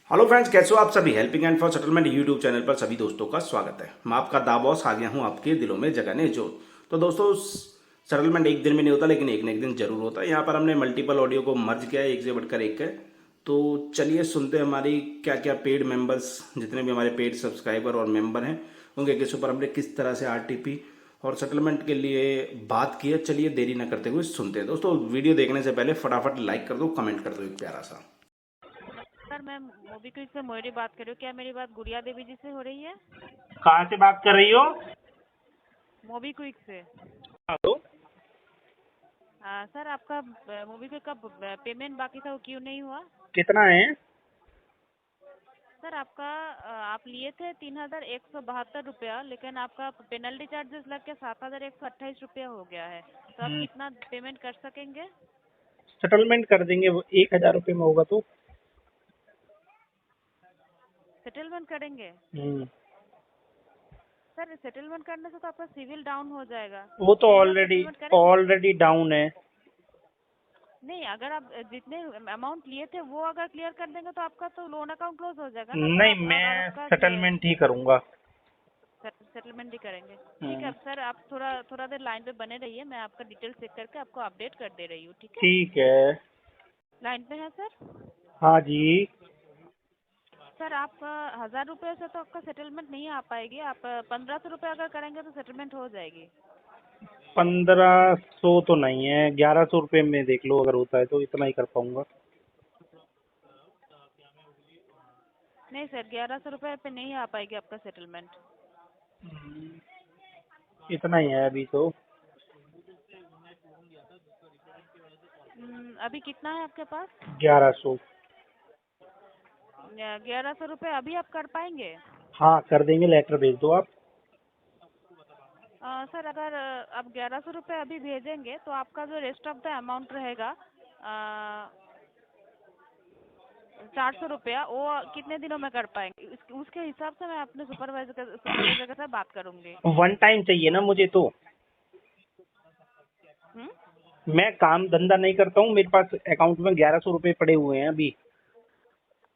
Hello friends, कैसे हो आप सभी। Helping and for settlement YouTube channel पर सभी दोस्तों का स्वागत है। मैं आपका दा बॉस आ गया हूँ आपके दिलों में जगाने जो। तो दोस्तों, सेटलमेंट एक दिन में नहीं होता, लेकिन एक न एक दिन जरूर होता है। यहाँ पर हमने मल्टीपल ऑडियो को मर्ज किया है, एक से बढ़कर एक है। तो चलिए सुनते हैं हमारी क्या क्या पेड मेंबर्स, जितने भी हमारे पेड सब्सक्राइबर और मेंबर हैं, उनके केसों पर हमने किस तरह से आरटीपी और सेटलमेंट के लिए बात की है। चलिए देरी न करते हुए सुनते हैं। दोस्तों, वीडियो देखने से पहले फटाफट लाइक कर दो, कमेंट कर दो एक प्यारा सा। नमस्कार, मैं मोबीक्विक से मोहिनी बात कर रही हूँ। क्या मेरी बात गुड़िया देवी जी से हो रही है? कहाँ से बात कर रही हो? मोबीक्विक से। हेलो। सर, आपका मोबीक्विक का पेमेंट बाकी था, वो क्यों नहीं हुआ? कितना है? सर, आपका आप लिए थे 3172 रुपया, लेकिन आपका पेनल्टी चार्जेस लग के 7128 रुपया हो गया है। तो आप कितना पेमेंट कर सकेंगे? सेटलमेंट कर देंगे, वो 1,000 रुपये में होगा तो। सेटलमेंट करेंगे? हम्म, सर, सेटलमेंट करने से तो आपका सिविल डाउन हो जाएगा। वो तो फिर आप ऑलरेडी सेटलमेंट करेंगे? ऑलरेडी डाउन है। नहीं, अगर आप जितने अमाउंट लिए थे वो अगर क्लियर कर देंगे तो आपका तो लोन अकाउंट क्लोज हो जाएगा ना सर। नहीं, आप और मैं आपका सेटलमेंट ही करूंगा। सेटलमेंट ही करेंगे। ठीक है हम्म, सर, आप थोड़ा थोड़ा देर लाइन पे बने रहिए, मैं आपका डिटेल चेक करके आपको अपडेट कर दे रही हूँ। ठीक है? ठीक है। लाइन पे है सर? हाँ जी। सर, आप 1000 रुपये से तो आपका सेटलमेंट नहीं आ पाएगी। आप 1500 रुपये अगर करेंगे तो सेटलमेंट हो जाएगी। 1,500 तो नहीं है, 1,100 रुपये में देख लो, अगर होता है तो इतना ही कर पाऊंगा। नहीं सर, 1100 रुपये पे नहीं आ पाएगी आपका सेटलमेंट। इतना ही है अभी तो। अभी कितना है आपके पास? 1,100। 1100 रुपये अभी आप कर पाएंगे? हाँ, कर देंगे, लेटर भेज दो आप। सर, अगर आप 1100 रुपये अभी भेजेंगे तो आपका जो रेस्ट ऑफ द अमाउंट रहेगा 400 रुपया, वो कितने दिनों में कर पाएंगे? उसके हिसाब से मैं अपने सुपरवाइजर के साथ बात करूंगी। वन टाइम चाहिए ना मुझे तो। हम्म? मैं काम धंधा नहीं करता हूँ, मेरे पास अकाउंट में 1,100 रुपये पड़े हुए हैं अभी।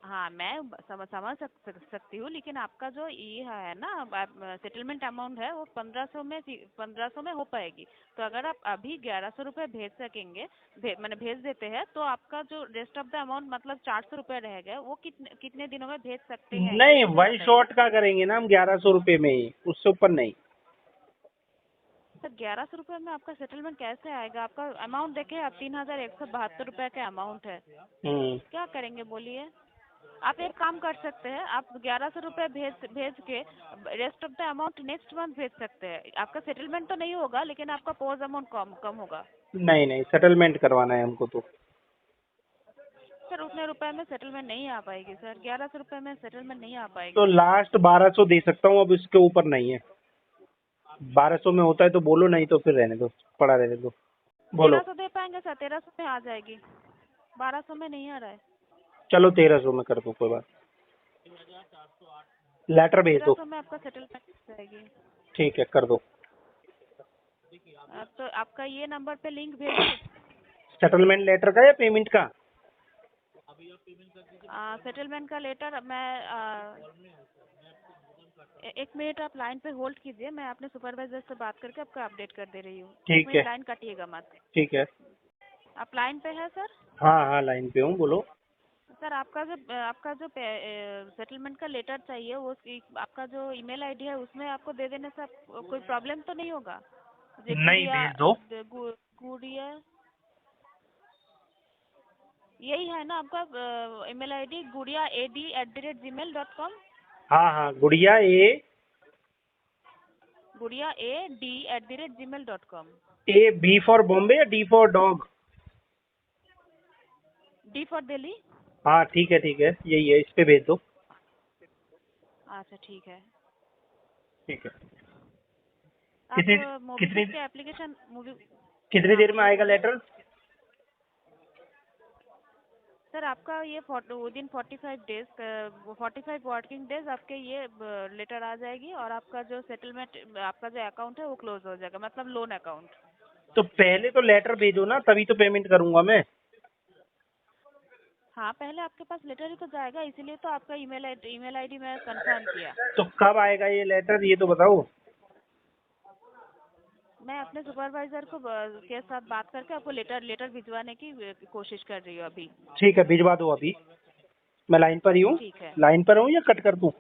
हाँ, मैं समझ सकती हूँ, लेकिन आपका जो ये है ना सेटलमेंट अमाउंट है वो 1500 में हो पाएगी। तो अगर आप अभी 1100 रुपये भेज सकेंगे, मैंने भेज देते हैं, तो आपका जो रेस्ट ऑफ द अमाउंट मतलब 400 रुपये रहेगा, वो कितने कितने दिनों में भेज सकते हैं ये नहीं, मुझे वन बताइए। शॉट का करेंगे ना हम, 1,100 रुपये में ही, उससे ऊपर नहीं। सर, 1100 रुपये में आपका सेटलमेंट कैसे आएगा? आपका अमाउंट देखिए, आप 3172 रुपये का अमाउंट है। हम्म। क्या करेंगे बोलिए? आप एक काम कर सकते हैं, आप 1100 रुपये भेज भेज के rest of the amount next month भेज सकते हैं। आपका सेटलमेंट तो नहीं होगा, लेकिन आपका पोज अमाउंट कम कम होगा। नहीं नहीं, सेटलमेंट करवाना है हमको तो। सर, उतने रुपए में सेटलमेंट नहीं आ पाएगी सर, 1100 रुपये में सेटलमेंट नहीं आ तो पाएगी। लास्ट 1,200 दे सकता हूँ, अब इसके ऊपर नहीं है। 1,200 में होता है तो बोलो, नहीं तो फिर रहने दो, पड़ा रहने दो। बोलो। 1300 दे पाएंगे सर? 1300 में आ जाएगी, 1200 में नहीं आ रहा है। चलो 1,300 में कर दो, कोई बात। लेटर भेज तेरह दो। सौ में आपका सेटलमेंट हो जाएगी। ठीक है, कर दो। तो आपका ये नंबर पे लिंक भेज दूँ? सेटलमेंट लेटर का या पेमेंट का? सेटलमेंट का लेटर मैं एक मिनट आप लाइन पे होल्ड कीजिए, मैं अपने सुपरवाइजर से बात करके आपको अपडेट कर दे रही हूँ। एक ठीक है। मिनट लाइन काटिएगा मत। ठीक है। आप लाइन पे है सर? हाँ हाँ, लाइन पे हूँ, बोलो। सर, आपका जो सेटलमेंट का लेटर चाहिए, वो आपका जो ईमेल आईडी है उसमें आपको दे देने से कोई प्रॉब्लम तो नहीं होगा? जे नहीं, भेज दो। गुड़िया यही है ना आपका ईमेल आईडी, gudiya@gmail.com? हाँ हाँ, Gudiya A. gudiya@gmail.com। A B for Bombay या D for dog? D for Delhi. हाँ ठीक है, ठीक है, यही है, इस पे भेज दो। अच्छा, ठीक है। ठीक है। आप कितनी कितनी मोबीक्विक के एप्लीकेशन कितनी हाँ, देर में बोलिए आएगा बोलिए। लेटर? सर, आपका ये with in 45 days, 45 working days आपके ये लेटर आ जाएगी, और आपका जो सेटलमेंट, आपका जो अकाउंट है वो क्लोज हो जाएगा, मतलब लोन अकाउंट। तो पहले तो लेटर भेजो ना, तभी तो पेमेंट करूंगा मैं। हाँ, पहले आपके पास लेटर ही तो जाएगा, इसीलिए तो आपका ईमेल आईडी मैं कंफर्म किया। तो कब आएगा ये लेटर, ये तो बताओ। मैं अपने सुपरवाइजर को के साथ बात करके आपको लेटर भिजवाने की कोशिश कर रही हूँ अभी। ठीक है, भिजवा दो अभी। मैं लाइन पर ही हूँ। ठीक है। लाइन पर हूँ या कट कर दूँ?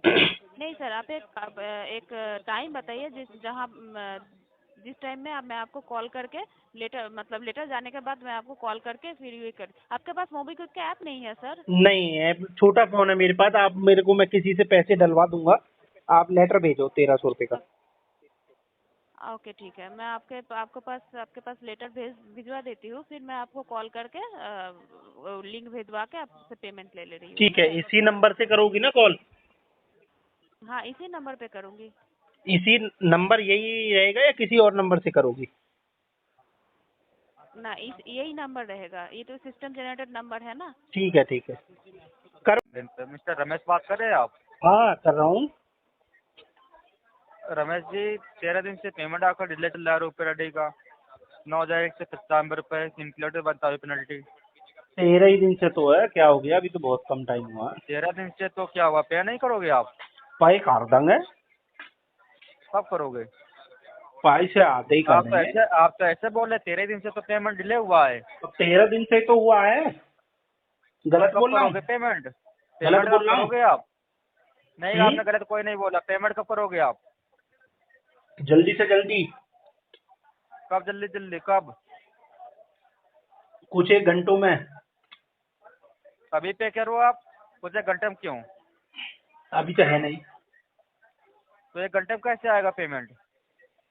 नहीं सर, आप एक टाइम बताइए जिस टाइम में मैं आपको कॉल करके लेटर जाने के बाद मैं आपको कॉल करके फिर ये कर। आपके पास मोबीक्विक का ऐप नहीं है सर? नहीं है, छोटा फोन है मेरे पास। आप मेरे को, मैं किसी से पैसे डलवा दूंगा। आप लेटर भेजो 1300 रुपये का। ओके ठीक है, मैं आपके पास लेटर भिजवा देती हूँ, फिर मैं आपको कॉल करके लिंक भिजवा के आपसे पेमेंट ले रही हूँ, ठीक ठीक है, है? इसी नंबर से करोगी ना कॉल? हाँ, इसी नंबर पे करूँगी। इसी नंबर यही रहेगा या किसी और नंबर से करोगी? ना, यही नंबर रहेगा, ये तो सिस्टम जनरेटेड नंबर है ना। ठीक है, ठीक है, करो। मिस्टर रमेश बात कर रहे हैं आप? हाँ, कर रहा हूँ। रमेश जी, 13 दिन से पेमेंट आपका डिले चल रहा है रुपये का 9,195 इंक्लूडेड बनता है पेनल्टी। 13 ही दिन से तो है, क्या हो गया? अभी तो बहुत कम टाइम हुआ। 13 दिन से तो क्या हुआ, पे नहीं करोगे आप? पाई कर देंगे। कब करोगे? पाई से आते ही कर आप देंगे। तो ऐसे बोल रहे 13 दिन से तो पेमेंट डिले हुआ है। तो 13 दिन से तो हुआ है। गलत कब बोल रहा हूँ? करोगे पेमेंट? गलत पेमेंट कब बोल रहा हूँ? करोगे आप? नहीं, आपने गलत कोई नहीं बोला। पेमेंट कब करोगे आप? जल्दी से जल्दी। कब जल्दी जल्दी कब? कुछ एक घंटों में। अभी पे करो आप। कुछ एक घंटे में क्यों? अभी तो है नहीं। तो 1 घंटे में कैसे आएगा पेमेंट?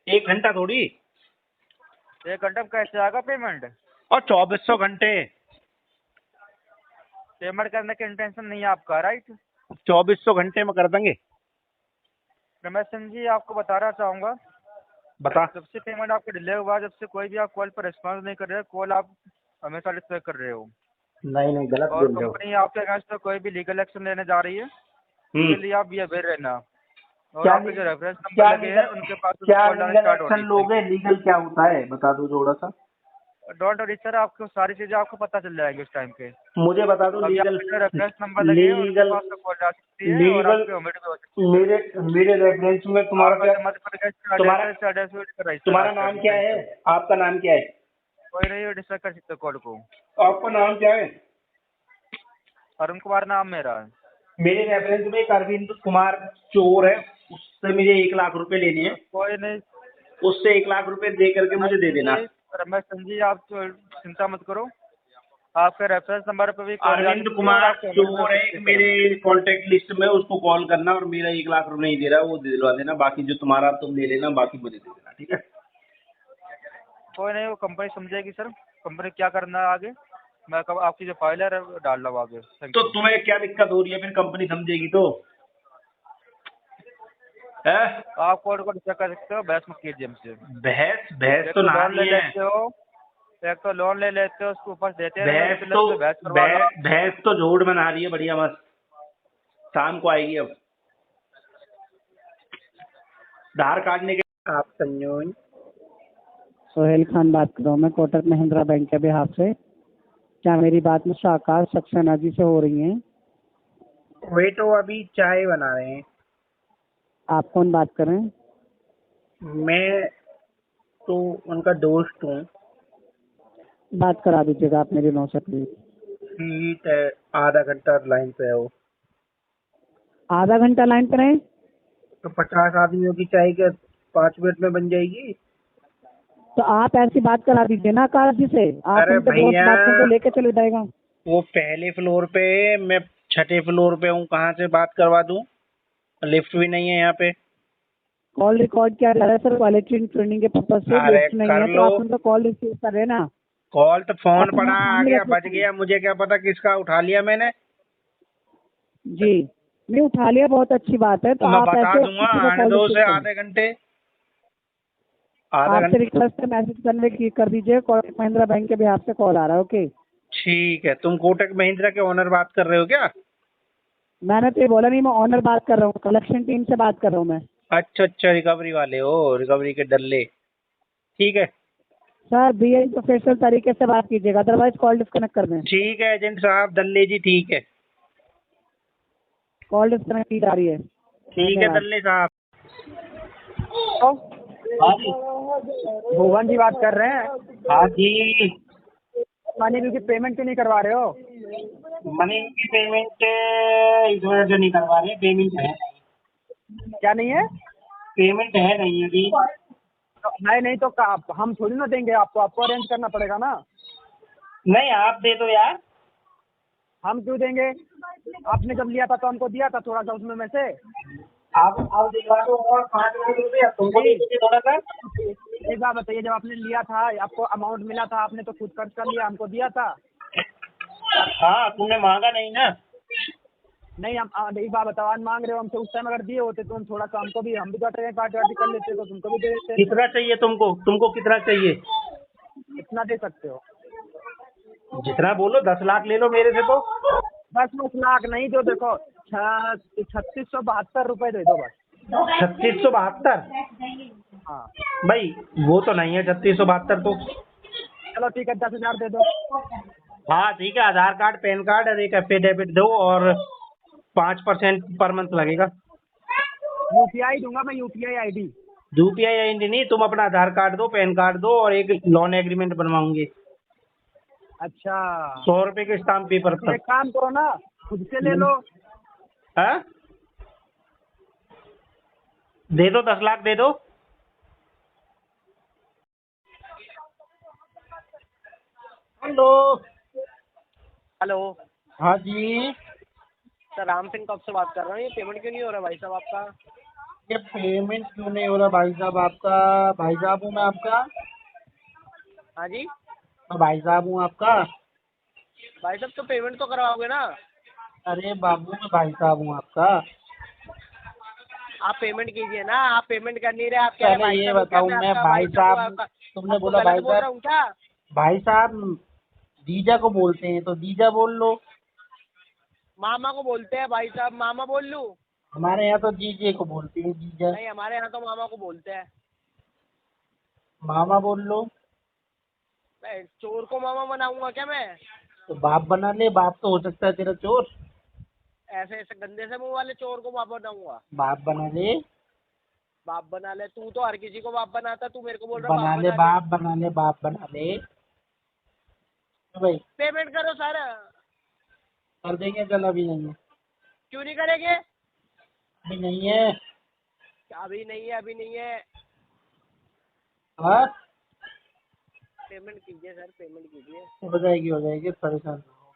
1 घंटा थोड़ी। 1 घंटे में कैसे आएगा पेमेंट? और 2400 घंटे। पेमेंट करने की इंटेंशन नहीं है आपका, राइट? 2400 घंटे में कर देंगे। रमेश सिंह जी, आपको बताना चाहूँगा, बता। जब से पेमेंट आपका डिले हुआ, जब से कोई भी आप कॉल पर रिस्पॉन्स नहीं कर रहे हो, कॉल आप हमेशा डिस्ट्रैक्ट कर रहे हो, नहीं नहीं, गलत और बोल रहे हो। कंपनी आपके अगेंस्ट में कोई भी लीगल एक्शन लेने जा रही है, हम्म। इसके लिए आप बिहेवियर रहना। और क्या आपके जो रेफरेंस नंबर क्या लगे हैं उनके पास क्या कॉल डालना लीगल स्टार्ट एक्शन होनी लोगे? लीगल क्या होता है बता दो थोड़ा सा। चाहिए। डोंट वरी सर, आपको सारी चीजें आपको पता चल जाएंगी उस टाइम पे। मुझे बता दो। अभी लीगल आपके जो रेफरेंस नंबर लगे हैं उनके लीगल पास कॉल डाल सकती है और लीगल आपकी ओमिट भी हो सकती है। मेरे मेरे रेफरेंस में तुम्हारा आपका क्या? जो मध्य प्रदेश का तुम्हारा एड्रेस है, एड्रेस भी रजिस्टर तुम्हारा आपका नाम अभी। क्या थैंक है? यू। आपका नाम क्या है? कोई नहीं डिस्टर्ब कर सकते कॉल को। आपका नाम क्या है? अरुण कुमार नाम मेरा है। मेरे रेफरेंस में एक अरविंद कुमार चोर है, उससे मुझे 1 लाख रुपए लेने हैं। कोई नहीं। उससे 1 लाख रुपए दे करके मुझे दे देना। रमेश सिंह जी, आप चिंता मत करो, आपके रेफरेंस नंबर पे भी कॉल जा अरविंद सकती है और कुमार आपके पेमेंट भी हो चोर है सकती एक है मेरे सर। कांटेक्ट लिस्ट में, उसको कॉल करना और मेरा 1 लाख रुपए नहीं दे रहा है वो दे दिलवा देना। बाकी जो तुम्हारा तुम ले लेना, बाकी मुझे दे देना, ठीक है? कोई नहीं, वो कंपनी समझेगी सर, कंपनी क्या करना है आगे। मैं कब आपकी जो फाइल है डाल रहा हूँ आगे। थैंक तो यू। तुम्हें क्या दिक्कत हो रही है? फिर कंपनी समझेगी तो है। आप कॉल को डिस्कस कर सकते हो, बहस मत कीजिए हमसे। बहस बहस एक तो तो ना लोन ले नहीं है। लेते हो, एक तो लोन ले लेते हो, उसके ऊपर देते नहीं हो, बहस उसके तो लिए बहस करवा लो। भैंस तो जोड़ बना रही है बढ़िया मस्त। शाम को आएगी अब धार काटने के। आप संजोन? सोहेल खान बात कर रहा हूँ मैं, कोटक महिंद्रा बैंक के बिहाफ से। क्या मेरी बात मिस्टर आकाश सक्सेना जी से हो रही है? वे तो अभी चाय बना रहे हैं। आप कौन बात कर रहे हैं? मैं तो उनका दोस्त हूँ। बात करा दीजिएगा आप मेरी 9 से प्लीज। ठीक है, आधा घंटा लाइन पे है वो। आधा घंटा लाइन पर रहे तो 50 आदमियों की चाय के 5 मिनट में बन जाएगी। तो आप ऐसी बात करा दीजिए ना आकाश जी से। आप अरे उनके दोस्त भैया, बात को लेके चले जाएगा। वो पहले फ्लोर पे, मैं 6ठे फ्लोर पे हूँ, कहाँ से बात करवा दूँ? लिफ्ट भी नहीं है यहाँ पे। कॉल रिकॉर्ड किया जा रहा है सर, क्वालिटी ट्रेनिंग के पर्पज से। अरे लिस्ट नहीं कर है तो लो। आप उनका कॉल रिसीव कर रहे हैं ना। कॉल तो फोन अपना पड़ा आ सामने गया, रख बज लीजिए। गया, मुझे क्या पता किसका उठा लिया मैंने। जी नहीं उठा लिया, बहुत अच्छी बात है। तो तो मैं आप बता ऐसे दूंगा, किसी का आने कॉल दो रिसीव से करें। आधे घंटे। आधा आपसे घंटा रिक्वेस्ट है, मैसेज करने की कर दीजिए। कोटक महिंद्रा बैंक के बिहाफ से कॉल आ रहा है। ओके, ठीक है। तुम कोटक महिंद्रा के ओनर बात कर रहे हो क्या? मैंने तो ये बोला नहीं, मैं ऑनर बात कर रहा हूँ, कलेक्शन टीम से बात कर रहा हूँ मैं। अच्छा अच्छा, रिकवरी वाले हो, रिकवरी के डल्ले। ठीक है, सर BI प्रोफेशनल तरीके से बात कीजिएगा, अदरवाइज कॉल डिस्कनेक्ट कर दें। ठीक है एजेंट साहब, दल्ले जी ठीक है। कॉल डिस्कनेक्ट की जा रही है। ठीक है दल्ले साहब। भुवन जी बात कर रहे हैं। हाँ जी। मनी बिल की पेमेंट क्यों नहीं करवा रहे हो? मनी की पेमेंट इस वजह से नहीं करवा रहे, पेमेंट है नहीं। क्या नहीं है? पेमेंट है नहीं अभी। है नहीं तो हम थोड़ी ना देंगे आपको, आपको अरेंज करना पड़ेगा ना। नहीं आप दे दो यार। हम क्यों देंगे? आपने जब लिया था तो हमको दिया था थोड़ा सा उसमें में से। आप दिलवा दो और 5 लाख रुपये तुमको दे दीजिए थोड़ा सा। एक बात बताइए, जब आपने लिया था आपको अमाउंट मिला था, आपने तो खुद खर्च कर लिया, हमको दिया था? हाँ तुमने मांगा नहीं ना। नहीं, हम एक बात बताओ, आज मांग रहे हो हमसे, उस टाइम अगर दिए होते तो हम थोड़ा सा हमको भी, हम भी काट वाटी कर लेते तो तुमको भी दे देते। कितना चाहिए तुमको? तुमको कितना चाहिए? इतना दे सकते हो? जितना बोलो, 10 लाख ले लो मेरे से तो। 10 लाख नहीं, जो देखो 3672 रुपए दे दो बस। 3672? हाँ भाई वो तो नहीं है 3672 तो। चलो ठीक है, 10,000 दे दो। हाँ ठीक है, आधार कार्ड, पैन कार्ड और एक एफिडेविट दो और 5% पर मंथ लगेगा। UPI दूंगा मैं, UPI ID। UPI ID नहीं, तुम अपना आधार कार्ड दो, पैन कार्ड दो और एक लोन एग्रीमेंट बनवाऊंगे। अच्छा 100 रुपए के स्टाम्प पेपर तो पर। एक काम करो ना, खुद से ले लो। हाँ दे दो, 10 लाख दे दो। हेलो। हेलो हाँ जी। सर, राम सिंह कब से बात कर रहा हूँ। ये पेमेंट क्यों नहीं हो रहा भाई साहब आपका? ये पेमेंट क्यों नहीं हो रहा भाई साहब आपका? भाई साहब हूँ मैं आपका। हाँ जी मैं भाई साहब हूँ आपका। भाई साहब, तो पेमेंट तो करवाओगे ना? अरे बाबू मैं भाई साहब हूँ आपका। आप पेमेंट कीजिए ना, आप पेमेंट कर नहीं रहे, आप कह रहे पहले भाई ये साहब, क्या बताओ, मैं आपका भाई साहब, आपका- तुमने आपको बोला गलत भाई बोल रहा साहब। हूँ क्या? भाई साहब जीजा को बोलते हैं तो जीजा बोल लो। मामा को बोलते हैं भाई साहब, मामा बोल लूँ? हमारे यहाँ तो जीजे को बोलते हैं, जीजा। नहीं, हमारे यहाँ तो मामा को बोलते हैं। मामा बोल लो। मैं चोर को मामा बनाऊंगा क्या मैं? तो बाप बना ले, बाप तो हो सकता है तेरा चोर। ऐसे ऐसे गंदे से मुंह वाले चोर को बाप बनाऊंगा? बाप बना ले। बाप बना ले? तू तो हर किसी को बाप बनाता, तू मेरे को बोल रहा बना बाप ले, बना ले। बाप बना ले, बाप बना ले। तो भाई पेमेंट करो सर। कर देंगे, चल अभी नहीं है। क्यों नहीं करेंगे? अभी नहीं है। अभी नहीं है, अभी नहीं है। हाँ पेमेंट कीजिए सर, पेमेंट कीजिए, हो जाएगी, हो जाएगी, परेशान ना हो।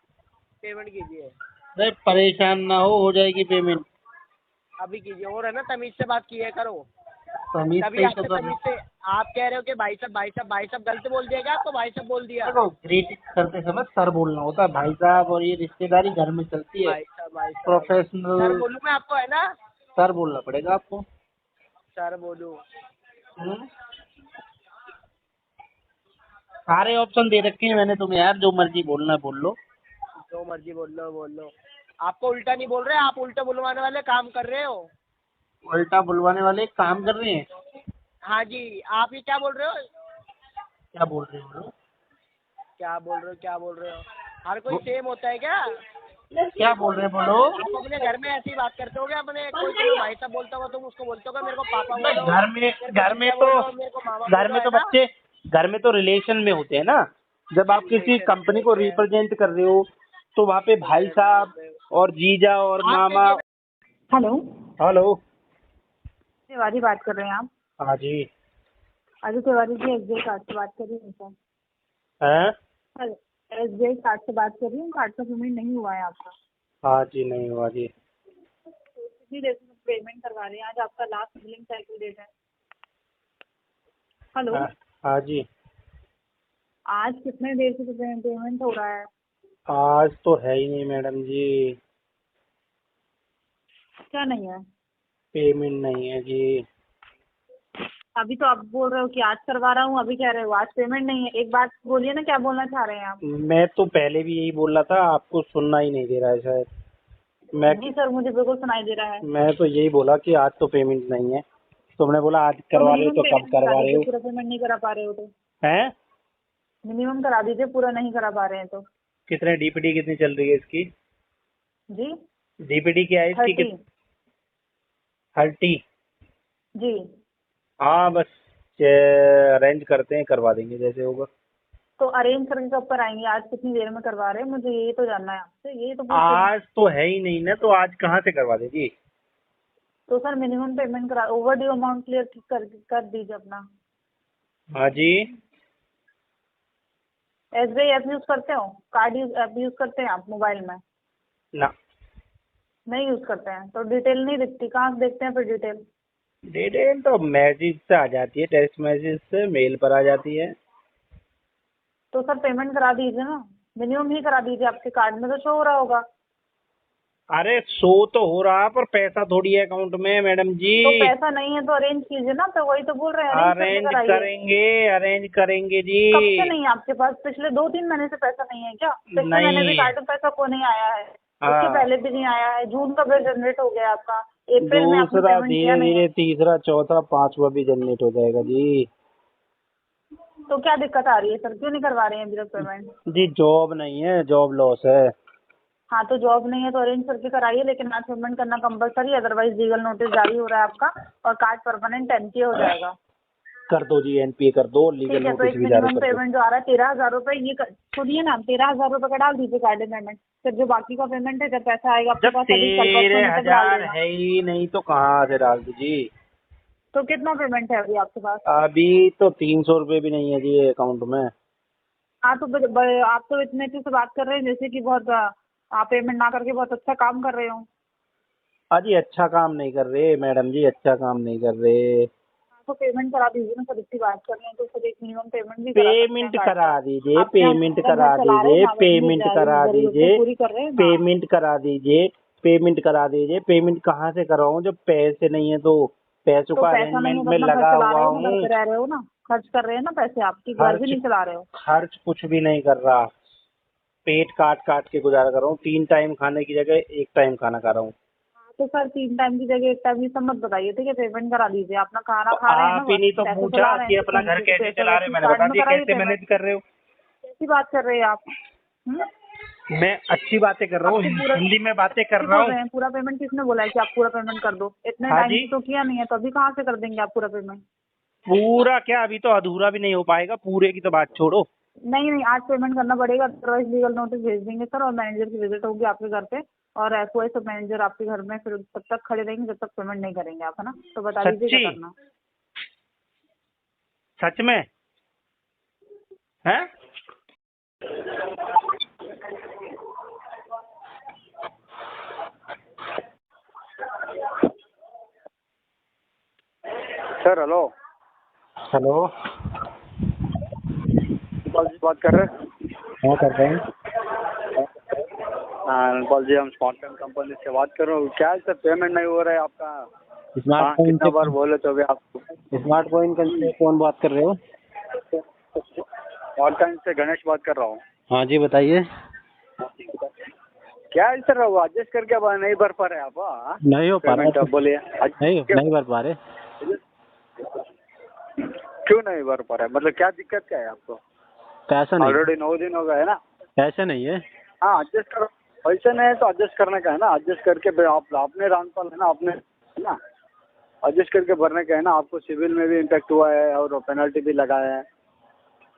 पेमेंट कीजिए। अरे परेशान ना हो जाएगी पेमेंट। अभी कीजिए, और है ना, तमीज से बात किया करो। तमीज तभी से ही आपसे तो तमीज से आप कह रहे हो कि भाई साहब, भाई साहब, भाई साहब गलत बोल दिया क्या आपको? भाई साहब बोल दिया? देखो, ग्रीटिंग करते समय सर बोलना होता है भाई साहब, और ये रिश्तेदारी घर में चलती है। भाई साहब, भाई साहब। सर प्रोफेशनल बोलूँ मैं आपको, है ना? सर बोलना पड़ेगा आपको। सर बोलूँ? हम्म? सारे ऑप्शन दे रखे हैं मैंने तुम्हें यार, जो मर्जी बोलना है बोल लो। जो मर्जी बोल लो, बोल लो। आपको उल्टा नहीं बोल रहे, आप उल्टा बुलवाने वाले काम कर रहे हो। उल्टा बुलवाने वाले काम कर रहे हैं। हाँ जी, आप ये क्या बोल रहे हो? क्या बोल रहे हो? क्या बोल रहे हो, क्या बोल रहे हो? हर कोई सेम होता है क्या? क्या बोल रहे हैं बोलो। आप अपने घर में ऐसी बात करते हो क्या? अपने कोई तुम्हें भाई साहब बोलता होगा, तुम उसको बोलते हो मेरे को पापा बोलो, घर में मेरे को घर में जीजा तो बोलो, मेरे को मामा घर बोलो, में तो है ना? बच्चे, घर में तो रिलेशन में होते हैं ना। जब आप किसी रिलेशन कंपनी को होते हैं। रिप्रेजेंट कर रहे हो तो वहाँ पे भाई साहब और जीजा और आप मामा। Hello, hello. तिवारी बात कर रहे हैं आप? हाँ जी। अजय तिवारी जी, SBI कार्ड से बात कर रही हूँ सर। हैं? SBI कार्ड से बात कर रही हूँ, कार्ड का पेमेंट नहीं हुआ है आपका। हाँ जी, नहीं हुआ जी। कितनी देर से पेमेंट करवा रहे हैं? आज आपका लास्ट बिलिंग साइकिल डेट है। हेलो, हाँ जी। आज कितने देर से पेमेंट हो रहा है? आज तो है ही नहीं मैडम जी, क्या नहीं है? पेमेंट नहीं है जी। अभी तो आप बोल रहे हो कि आज करवा रहा हूँ, अभी कह रहे हो आज पेमेंट नहीं है। एक बात बोलिए ना, क्या बोलना चाह रहे हैं आप? मैं तो पहले भी यही बोल रहा था, आपको सुनना ही नहीं दे रहा है शायद। जी सर, मुझे बिल्कुल सुनाई दे रहा है। मैं तो यही बोला कि आज तो पेमेंट नहीं है। तुमने बोला आज करवा रहे हो तो कब करवा रहे हो? पूरा पेमेंट नहीं करा पा रहे हो तो? हैं? मिनिमम करा दीजिए, पूरा नहीं करा पा रहे हैं तो। कितने डीपीडी कितनी चल रही है इसकी? जी डीपीडी क्या है इसकी? 30 30। जी। हाँ बस अरेंज करते हैं, करवा देंगे जैसे होगा। तो अरेंज करके कब पर आएंगे? आज कितनी देर में करवा रहे हैं? मुझे यही तो जानना है आपसे, यही तो पूछ रही हूँ। आज तो है ही नहीं ना, तो आज कहाँ से करवा देगी? तो सर मिनिमम पेमेंट करा, ओवर ड्यू अमाउंट क्लियर कर दीजिए अपना। हाँ जी। SBI ऐप यूज करते हो? कार्ड ऐप यूज करते हैं आप मोबाइल में? ना, नहीं यूज करते हैं तो डिटेल नहीं दिखती, कहाँ से देखते हैं फिर डिटेल? डिटेल तो मैसेज से आ जाती है, टेक्स्ट मैसेज से, मेल पर आ जाती है। तो सर पेमेंट करा दीजिए ना, मिनिमम ही करा दीजिए, आपके कार्ड में तो शो हो रहा होगा। अरे शो तो हो रहा पर पैसा थोड़ी है अकाउंट में मैडम जी। तो पैसा नहीं है तो अरेंज कीजिए ना, तो वही तो बोल रहे हैं अरेंज कराइए। करेंगे, अरेंज करेंगे जी। कब से नहीं है आपके पास? पिछले 2-3 महीने से पैसा नहीं है क्या? पिछले महीने भी नहीं। कार्ड में पैसा को नहीं आया है, हाँ। उसके पहले भी नहीं आया है। जून का बिल जनरेट हो गया आपका, अप्रैल में आपने दूसरा पेमेंट किया धीरे नहीं धीरे, है। तीसरा, चौथा, पांचवा भी जनरेट हो जाएगा जी। तो क्या दिक्कत आ रही है सर, क्यों नहीं करवा रहे हैं अभी तक पेमेंट? जी जॉब नहीं है, जॉब लॉस है। हाँ तो जॉब नहीं है तो अरेंज करके कराइए, लेकिन आज पेमेंट करना कंपलसरी, अदरवाइज लीगल नोटिस जारी हो रहा है आपका और कार्ड परमानेंट NPA हो जाएगा। कर दो जी, NPA कर दो, लीगल ठीक है, तो नोटिस एक भी जारी मिनिमम कर दो। पेमेंट जो आ रहा है 13,000 रुपए, ये सुनिए ना, 13,000 रुपए का डाल दीजिए कार्ड पेमेंट। फिर जो बाकी का पेमेंट है, जब पैसा आएगा आपके जब पास अभी कल परसों में तक डाल 13,000 देना। है ही नहीं तो कहाँ से डाल दो जी? तो कितना पेमेंट है अभी आपके पास? अभी तो 300 रुपये भी नहीं है जी अकाउंट में। हाँ तो आप तो इतने अच्छे से बात कर रहे हैं जैसे कि बहुत आप पेमेंट ना करके बहुत अच्छा काम कर रहे हो। अजी अच्छा काम नहीं कर रहे मैडम जी, अच्छा काम नहीं कर रहे। तो पेमेंट करा दीजिए ना सर, इतनी बात कर रहे हैं तो सर एक मिनिमम पेमेंट भी करा सकते हैं पेमेंट कार्ड करा का। दीजिए, आप यहाँ पेमेंट पूरा करा घर चला रहे दीजिए, हैं, ना पेमेंट करा दीजिए, पूरी कर रहे हैं ना। पेमेंट करा दीजिए, पेमेंट करा दीजिए। पेमेंट कहाँ से कराऊं जब पैसे नहीं है? तो पैसों तो का पैसा नहीं अरेंजमेंट है तो में अपना घर लगा चला हुआ रहे हो ना, घर हूँ। पे रह रहे हो ना, खर्च कर रहे हैं ना पैसे, आपकी घर भी नहीं चला रहे हो। खर्च कुछ भी नहीं कर रहा, पेट काट काट के गुजारा कर रहा हूँ। 3 टाइम खाने की जगह 1 टाइम खाना खा रहा हूँ। तो सर 3 टाइम की जगह 1 टाइम, ये सब मत बताइए, ठीक है? पेमेंट करा दीजिए, अपना खाना तो खा रहे हैं ना, आप ही नहीं तो पैसे पूछा चला रहे कि हैं, अपना घर कैसे पैसे चला रहे हो? मैंने बता दिया कैसे मैनेज कर रहे हो। कैसी बात कर रहे हैं आप? मैं अच्छी बातें कर रहा हूँ, हिंदी में बातें कर रहा हूँ। पूरा पेमेंट किसने बोला है कि आप पूरा पेमेंट कर दो? इतने हाँ टाइम जी। से तो किया नहीं है, तो अभी कहाँ से कर देंगे आप पूरा पेमेंट? पूरा क्या, अभी तो अधूरा भी नहीं हो पाएगा, पूरे की तो बात छोड़ो। नहीं, आज पेमेंट करना पड़ेगा, अदरवाइज लीगल नोटिस भेज देंगे सर, और मैनेजर की विजिट होगी आपके घर पे, और SOI सब मैनेजर आपके घर में फिर तब तक खड़े रहेंगे जब तक पेमेंट नहीं करेंगे आप, है ना? तो बता दीजिए क्या सच्ची? करना। सच में है? सर हेलो, हेलो, नंदपाल जी बात कर रहे हैं? हाँ कर रहे हैं। हाँ नंदपाल जी, हम स्मार्टफोन कंपनी से बात कर रहे हो। क्या है सर, पेमेंट नहीं हो रहा है आपका? हाँ, स्मार्टफोन कितना बार बोले तो भी आपको। स्मार्टफोन से कौन बात कर रहे हो? स्मार्टफोन से गणेश बात कर रहा हूँ। हाँ जी बताइए। क्या है सर, वो एडजस्ट करके अब नहीं भर पा रहे आप? हाँ? नहीं हो पा रहा पेमेंट है। अब बोलिए। नहीं भर पा रहे। क्यों नहीं भर पा रहे? मतलब क्या दिक्कत क्या है आपको? पैसा नहीं, ऑलरेडी 9 दिन हो गए है ना? पैसे नहीं है। हाँ एडजस्ट करो, पैसे नहीं है तो एडजस्ट करने का है ना, एडजस्ट करके आपने रामपाल है ना, आपने है ना एडजस्ट करके भरने का है ना। आपको सिविल में भी इम्पैक्ट हुआ है और पेनल्टी भी लगाया है।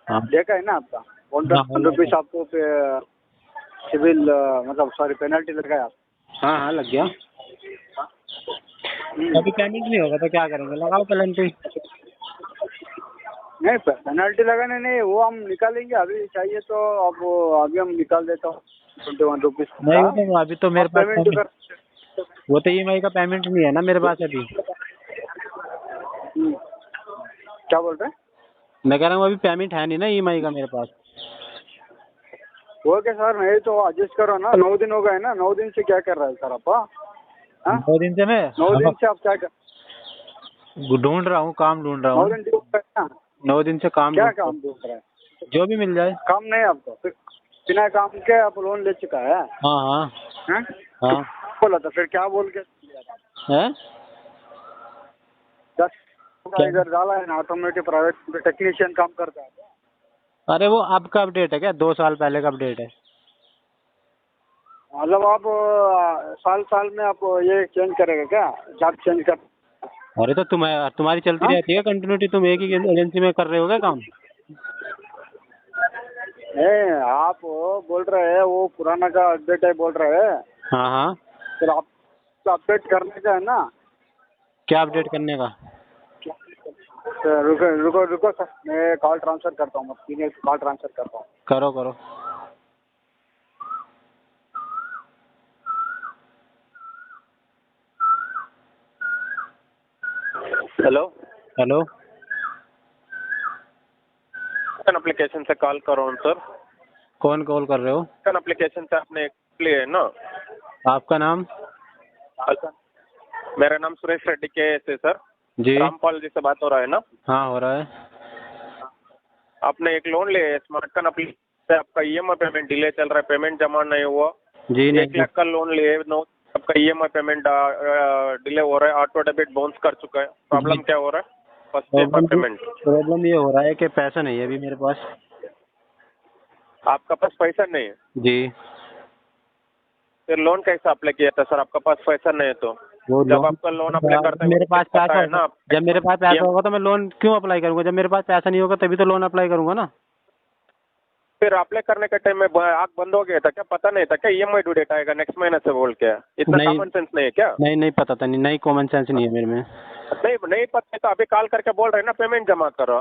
हाँ देखा है ना आपका? 110 रुपीज़ आपको सिविल मतलब सॉरी पेनल्टी लगाया। हाँ हाँ लग गया। अभी पेमेंट नहीं होगा तो क्या करेंगे? लगाओ पेनल्टी। नहीं पेनल्टी लगाने नहीं, वो हम निकालेंगे। अभी चाहिए तो अब अभी हम निकाल देता हूँ 21 रुपीज़। नहीं तो अभी तो मेरे पास पेमेंट कर। वो तो EMI का पेमेंट नहीं है ना मेरे पास अभी। क्या बोल रहे हैं? मैं कह रहा हूँ अभी पेमेंट है नहीं ना EMI का मेरे पास। ओके सर, नहीं तो एडजस्ट करो ना। 9 दिन हो गए ना, 9 दिन से क्या कर रहा है सर आप? हाँ 2 दिन से मैं 9 दिन से आप क्या कर? ढूंढ रहा हूँ, काम ढूंढ रहा 9 हूँ। दिन ढूंढ रहे हैं ना? 9 दिन से काम क्या ढूंढ काम ढूंढ रहे हैं? जो भी मिल जाए। काम नहीं है आपको? फिर बिना काम के आप लोन ले चुका है? हाँ हाँ हैं? हाँ। बोला था फिर क्या बोल के है 10 इधर डाला है ना, ऑटोमेटिक प्राइवेट टेक्नीशियन काम करता है। अरे वो अब का अपडेट है क्या, 2 साल पहले का अपडेट है? मतलब आप साल साल में आप ये चेंज करेगा क्या, जॉब चेंज कर? अरे तो तुम्हारी चलती हाँ? रहती है कंटिन्यूटी, तुम एक ही एजेंसी में कर रहे हो क्या काम? नहीं, आप बोल रहे हैं वो पुराना का अपडेट है बोल रहे हैं, हाँ हाँ, फिर आप अपडेट करने का है ना। क्या अपडेट करने का? तो रुको रुको रुको सर, मैं कॉल ट्रांसफर करता हूँ, सीनियर कॉल ट्रांसफर करता हूँ। करो करो। हेलो, हेलो, एप्लीकेशन से कॉल कर रहा हूँ सर। कौन कॉल कर रहे हो? एप्लीकेशन से आपने लिए है ना? आपका नाम? मेरा नाम सुरेश रेड्डी के से सर। जी, रामपाल जी से बात हो रहा है ना? हाँ हो रहा है। आपने एक लोन लिया है स्मार्ट कार्ड एप्लीकेशन से, आपका ईएमआई पेमेंट डिले चल रहा है, पेमेंट जमा नहीं हुआ। जी 1 नहीं, लाख का लोन लिए, आपका ईएमआई पेमेंट डिले हो रहा है, ऑटो डेबिट बाउंस कर चुका है। प्रॉब्लम क्या हो रहा है? First payment. प्रॉब्लम ये हो रहा है कि पैसा नहीं है अभी मेरे पास। आपका पास पैसा नहीं है? जी, फिर लोन कैसे अप्लाई किया था सर? आपका पास पैसा नहीं है तो वो जब आपका लोन अप्लाई करते हैं मेरे पास पता पैसा है ना? जब मेरे पास पैसा होगा तो मैं लोन क्यों अप्लाई करूंगा? जब मेरे पास पैसा नहीं होगा तभी तो लोन अप्लाई करूंगा ना। फिर अप्लाई करने के टाइम में आँख बंद हो गया था क्या? पता नहीं था क्या ईएमआई ड्यू डेट आएगा नेक्स्ट महीने से बोल के? इतना नहीं। कॉमन सेंस नहीं है क्या? नहीं नहीं पता था, नहीं कॉमन सेंस नहीं है मेरे में। नहीं पता है तो अभी कॉल करके बोल रहे हैं ना पेमेंट जमा करो।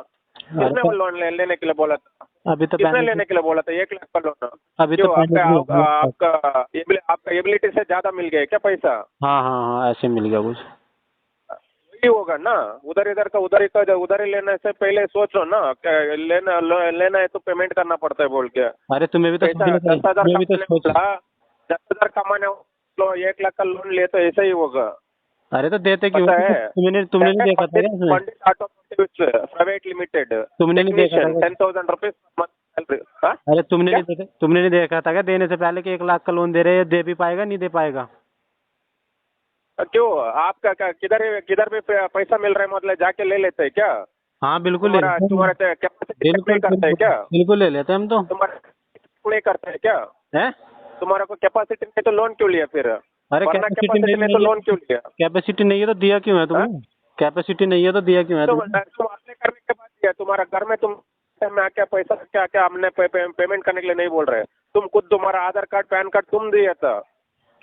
किसने वो लोन लेने के लिए बोला था? अभी तो किसने पेमेंट लेने के लिए बोला था 1 लाख का लोन? अभी तो क्यों पेमेंट नहीं हुआ। आपका एबिलिटी से ज्यादा मिल गया क्या पैसा? हाँ हाँ हाँ, ऐसे मिल गया कुछ। वही होगा ना, उधर इधर का उधर ही लेने से पहले सोचो ना, लेना है तो पेमेंट करना पड़ता है बोल के। अरे तुम्हें भी तो पैसा सोचना 10,000 तुम्हें भी तो सोच। 10,000 कमाने 1 लाख का लोन ले तो ऐसा ही होगा। अरे तो देते क्यों? पता है? तुमने नहीं देखा था क्या इसमें? पंडित ऑटोमोटिव प्राइवेट लिमिटेड, तुमने नहीं देखा था? 10,000 रुपीज सैलरी। अरे तुमने नहीं देखा था क्या देने से पहले कि 1 लाख का लोन दे रहे हैं, दे भी पाएगा नहीं दे पाएगा? क्यों आपका किधर भी पैसा मिल रहा है मतलब जाके ले लेते हैं क्या? हाँ बिल्कुल ले लेते हैं। तुम्हारा कैपेसिटी नहीं करते है क्या? बिल्कुल ले लेते हैं हम तो। तुम्हारा नहीं करते है क्या? है? तुम्हारा को कैपेसिटी नहीं तो लोन क्यों लिया फिर? अरे कैपेसिटी नहीं तो लोन क्यों लिया? कैपेसिटी नहीं है तो दिया क्यों है तुमने? कैपेसिटी नहीं है तो दिया क्यों है तुम तुमने? अप्लाई करने के बाद दिया, तुम्हारा घर में तुम में आके पैसा क्या हमने पेमेंट करने के लिए नहीं बोल रहे। तुम खुद तुम्हारा आधार कार्ड पैन कार्ड तुम दिए था,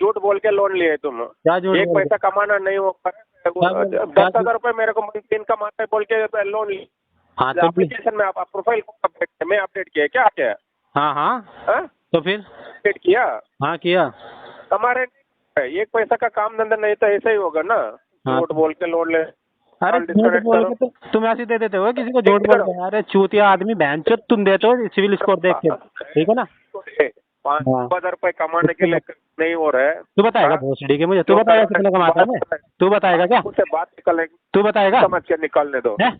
झूठ बोल के लोन लिए तुम। क्या झूठ एक बोल पैसा कमाना नहीं हो पा रहा, 10,000 रुपए मेरे को मंथली इनकम आता है बोल के लोन ली। हाँ तो एप्लीकेशन में आप प्रोफाइल को अपडेट किया क्या? हाँ हाँ, हाँ? तो फिर अपडेट किया? हाँ किया। हमारे एक पैसा का काम धंधा नहीं तो ऐसा ही होगा ना, हाँ। झूठ बोल के लोन ले। अरे झूठ बोल के तो तुम ऐसे दे देते हो किसी को झूठ बोल के? अरे चूतिया आदमी बहनचोद तुम देते हो सिविल स्कोर देख के, ठीक है ना? 5,000 रुपए कमाने के लिए नहीं हो रहा है। तू बताएगा भोसड़ी के मुझे? तू बताएगा कितना कमाता है? तू बताएगा क्या? उससे बात निकालेंगे, तू बताएगा? समझ के निकालने दो। हैं?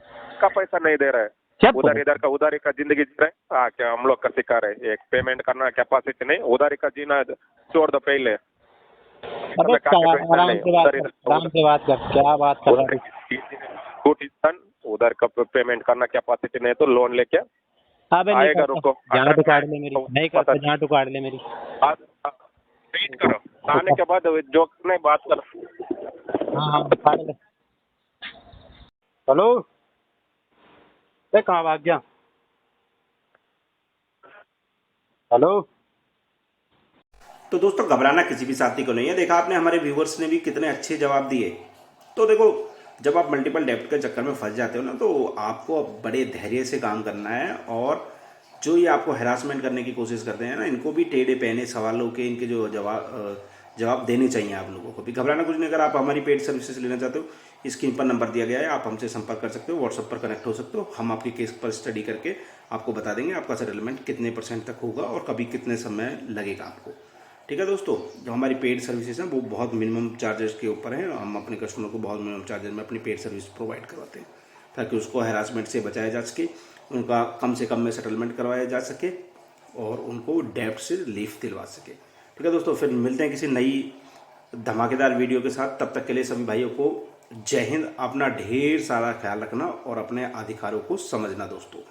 का पैसा नहीं दे रहा है, चुप। उधर इधर का उधारी का जिंदगी जी रहे। हाँ क्या हम लोग का सिखा रहे? एक पेमेंट करना कैपेसिटी नहीं, उधारी का जीना छोड़ दो पहले। अबे आराम से बात कर, क्या बात कर रहा है? उधर का पेमेंट करना कैपेसिटी नहीं तो लोन लेके अबे नहीं आएगा। करता। रुको, जहाँ तो काट ले मेरी, नहीं करता, जहाँ तो काट ले मेरी। वेट करो, आने के बाद जो करना है बात करो। हाँ हाँ काट ले। हेलो, अरे कहाँ भाग गया? हेलो। तो दोस्तों घबराना किसी भी साथी को नहीं है। देखा आपने हमारे व्यूवर्स ने भी कितने अच्छे जवाब दिए। तो देखो जब आप मल्टीपल डेब्ट के चक्कर में फंस जाते हो ना, तो आपको बड़े धैर्य से काम करना है, और जो ये आपको हैरासमेंट करने की कोशिश करते हैं ना, इनको भी टेढ़े पहने सवालों के इनके जो जवाब देने चाहिए आप लोगों को भी। घबराना कुछ नहीं। अगर आप हमारी पेड सर्विसेज लेना चाहते हो, स्क्रीन पर नंबर दिया गया है, आप हमसे संपर्क कर सकते हो, व्हाट्सएप पर कनेक्ट हो सकते हो। हम आपके केस पर स्टडी करके आपको बता देंगे आपका सेटलमेंट कितने % तक होगा और कभी कितने समय लगेगा आपको। ठीक है दोस्तों, जो हमारी पेड सर्विसेज हैं वो बहुत मिनिमम चार्जेस के ऊपर हैं। हम अपने कस्टमर को बहुत मिनिमम चार्जेस में अपनी पेड सर्विस प्रोवाइड करवाते हैं, ताकि उसको हैरासमेंट से बचाया जा सके, उनका कम से कम में सेटलमेंट करवाया जा सके और उनको डेब्ट से रिलीफ दिलवा सके। ठीक है दोस्तों, फिर मिलते हैं किसी नई धमाकेदार वीडियो के साथ। तब तक के लिए सभी भाइयों को जय हिंद। अपना ढेर सारा ख्याल रखना और अपने अधिकारों को समझना दोस्तों।